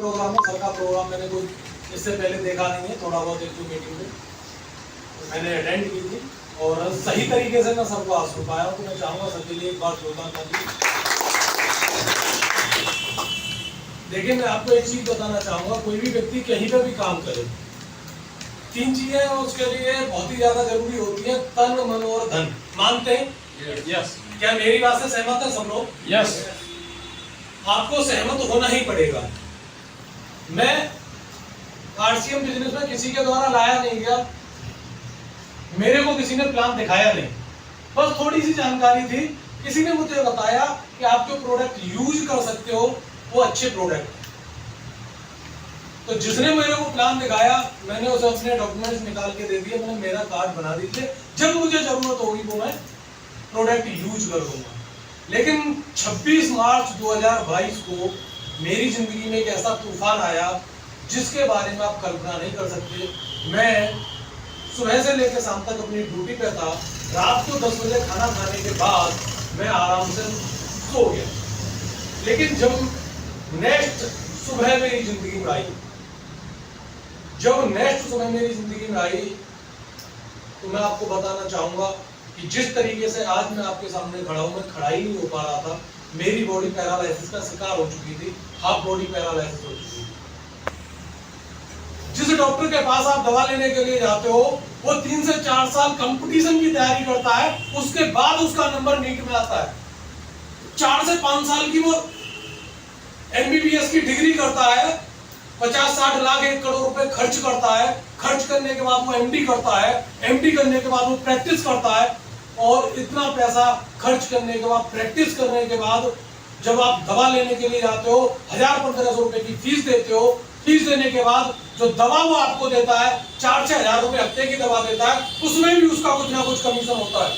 Programme है, सबका programme मैंने कोई इससे पहले देखा नहीं है, थोड़ा बहुत एक दो मीटिंग में तो मैंने अटेंड की थी और सही तरीके से मैं सबको आज सुन पाया हूँ। तो मैं चाहूँगा सबके लिए एक बार जोरदार ताली। देखिए मैं आपको एक चीज बताना चाहूँगा, कोई भी व्यक्ति कहीं पर भी काम करे, तीन चीजें उसके लिए बहुत ही ज्यादा जरूरी होती है, तन मन और धन। मानते हैं? यस। क्या मेरी बात से सहमत है सब लोग? यस। आपको सहमत होना ही पड़ेगा। मैं आरसीएम बिजनेस में किसी के द्वारा लाया नहीं गया, मेरे को किसी ने प्लान दिखाया नहीं, बस थोड़ी सी जानकारी थी, किसी ने मुझे बताया कि आप जो प्रोडक्ट यूज कर सकते हो वो अच्छे प्रोडक्ट। तो जिसने मेरे को प्लान दिखाया मैंने उसे अपने डॉक्यूमेंट्स निकाल के दे दिए, मैंने मेरा कार्ड बना दीजिए, जब मुझे जरूरत होगी वो मैं प्रोडक्ट यूज कर दूंगा। लेकिन 26 मार्च 2022 को मेरी जिंदगी में एक ऐसा तूफान आया जिसके बारे में आप कल्पना नहीं कर सकते। मैं सुबह से लेकर शाम तक अपनी ड्यूटी पे था, रात को 10 बजे खाना खाने के बाद मैं आराम से सो गया। लेकिन जब नेक्स्ट सुबह मेरी जिंदगी में आई, तो मैं आपको बताना चाहूंगा कि जिस तरीके से आज मैं आपके सामने खड़ा हूं, मैं खड़ा ही नहीं हो पा रहा था। मेरी बॉडी पैरालिसिस का शिकार हो चुकी थी, हाफ बॉडी पैरालिसिस हो चुकी थी। जिस डॉक्टर के पास आप दवा लेने के लिए जाते हो वो 3 से 4 साल कंपटीशन की तैयारी करता है, उसके बाद उसका नंबर नीट में आता है। 4 से 5 साल की वो एमबीबीएस की डिग्री करता है, 50-60 लाख 1 करोड़ रुपए खर्च करता है, खर्च करने के बाद वो एमडी करता है, एमडी करने के बाद वो प्रैक्टिस करता है, और इतना पैसा खर्च करने के बाद, प्रैक्टिस करने के बाद जब आप दवा लेने के लिए जाते हो 1000-1500 रुपए की फीस देते हो। फीस देने के बाद जो दवा वो आपको देता है 4-6 हजार रुपए हफ्ते की दवा देता है, उसमें भी उसका कुछ ना कुछ कमीशन होता है।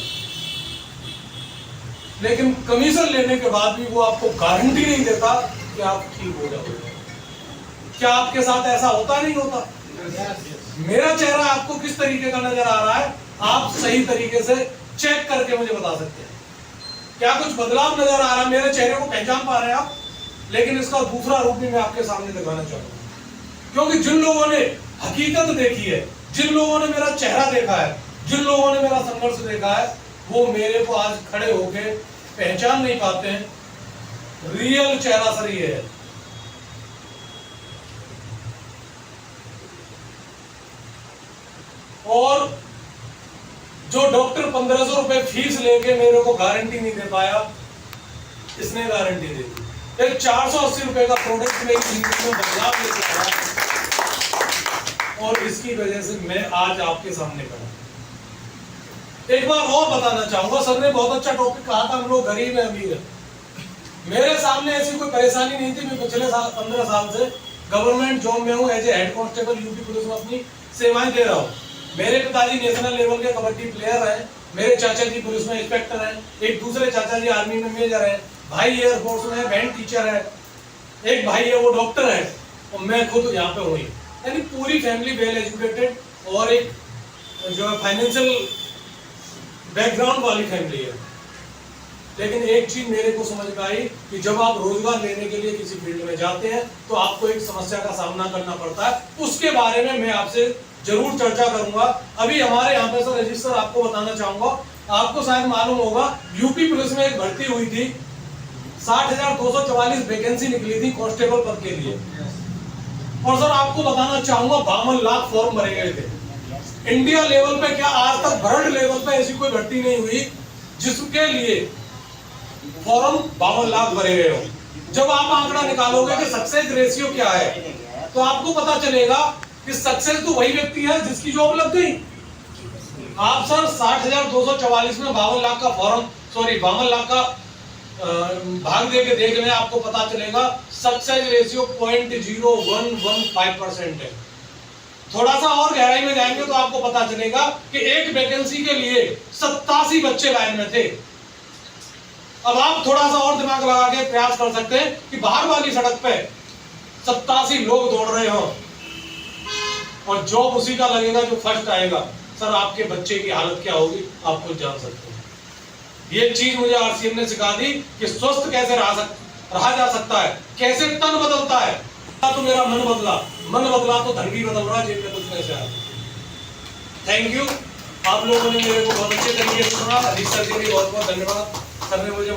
लेकिन कमीशन लेने के बाद भी वो आपको गारंटी नहीं देता कि आप ठीक हो जाओगे। क्या आपके साथ ऐसा होता नहीं होता? मेरा चेहरा आपको किस तरीके का नजर आ रहा है आप सही तरीके से चेक करके मुझे बता सकते हैं। क्या कुछ बदलाव नजर आ रहा है? मेरे चेहरे को पहचान पा रहे हैं आप? लेकिन इसका दूसरा रूप भी मैं आपके सामने दिखाना चाहूंगा, क्योंकि जिन लोगों ने हकीकत देखी है, जिन लोगों ने मेरा चेहरा देखा है, जिन लोगों ने मेरा संघर्ष देखा है, वो मेरे को आज खड़े होके पहचान नहीं पाते हैं। रियल चेहरा सर ये है। और जो डॉक्टर 1500 रुपए फीस लेके मेरे को गारंटी नहीं दे पाया, इसने गारंटी दे दी। एक 480 रुपए का प्रोडक्ट मेरी जिंदगी में बदलाव लेके आया, और इसकी वजह से मैं आज आपके सामने खड़ा। एक बार और बताना चाहूंगा, सर ने बहुत अच्छा टॉपिक कहा था, हम लोग गरीब है अमीर है। मेरे सामने ऐसी कोई परेशानी नहीं थी। मैं पिछले साल 15 साल से गवर्नमेंट जॉब में हूँ, as a head constable UP police में अपनी सेवाएं दे रहा हूँ। मेरे पिताजी नेशनल लेवल के कबड्डी प्लेयर हैं, मेरे चाचा जी पुलिस में इंस्पेक्टर हैं, एक दूसरे चाचा जी आर्मी में मेजर हैं, भाई एयरफोर्स में बैंड टीचर है, एक भाई है वो डॉक्टर है, और मैं खुद यहाँ पे हुई। यानी पूरी फैमिली वेल एजुकेटेड और एक जो है फाइनेंशियल बैकग्राउंड वाली फैमिली है। लेकिन एक चीज मेरे को समझ में आई कि जब आप रोजगार लेने के लिए किसी फील्ड में जाते हैं तो आपको एक समस्या का सामना करना पड़ता है। उसके बारे में मैं आपसे जरूर चर्चा करूंगा। अभी हमारे यहाँ पे सर रजिस्टर आपको बताना चाहूंगा, आपको शायद मालूम होगा यूपी पुलिस में एक भर्ती हुई थी, 60,244 वैकेंसी निकली थी कांस्टेबल पद के लिए, और सर आपको बताना चाहूंगा 52 लाख फॉर्म भरे गए थे। इंडिया लेवल पे क्या आज तक वर्ल्ड लेवल पे ऐसी कोई भर्ती नहीं हुई जिसके लिए फॉर्म 52 लाख भरे गए हो। जब आप आंकड़ा निकालोगे कि सक्सेस रेशियो क्या है, तो आपको पता चलेगा कि सक्सेस तो वही व्यक्ति है जिसकी जॉब लग गई। आप सर 60,244 में 52 लाख का फॉर्म, सॉरी 52 लाख का भाग दे के देख लें, आपको पता चलेगा सक्सेस रेशियो 0.0115% है। थोड़ा सा और गहराई में जाएंगे तो आपको पता चलेगा कि एक वैकेंसी के लिए 87 बच्चे लाइन में थे। अब आप थोड़ा सा और दिमाग लगा के प्रयास कर सकते हैं कि बाहर वाली सड़क पे 87 लोग दौड़ रहे हो और जॉब उसी का लगेगा जो फर्स्ट आएगा। सर आपके बच्चे की हालत क्या होगी आप खुद जान सकते हैं। ये चीज मुझे आरसीएम ने सिखा दी कि स्वस्थ कैसे रहा जा सकता है, कैसे तन बदलता है। तो मेरा मन बदला तो धन भी बदल रहा, जेब में कुछ पैसे आ। थैंक यू, आप लोगों ने मेरे को बहुत अच्छे तरीके से सुना। हरीश सर जी भी बहुत बहुत धन्यवाद। सर ने मुझे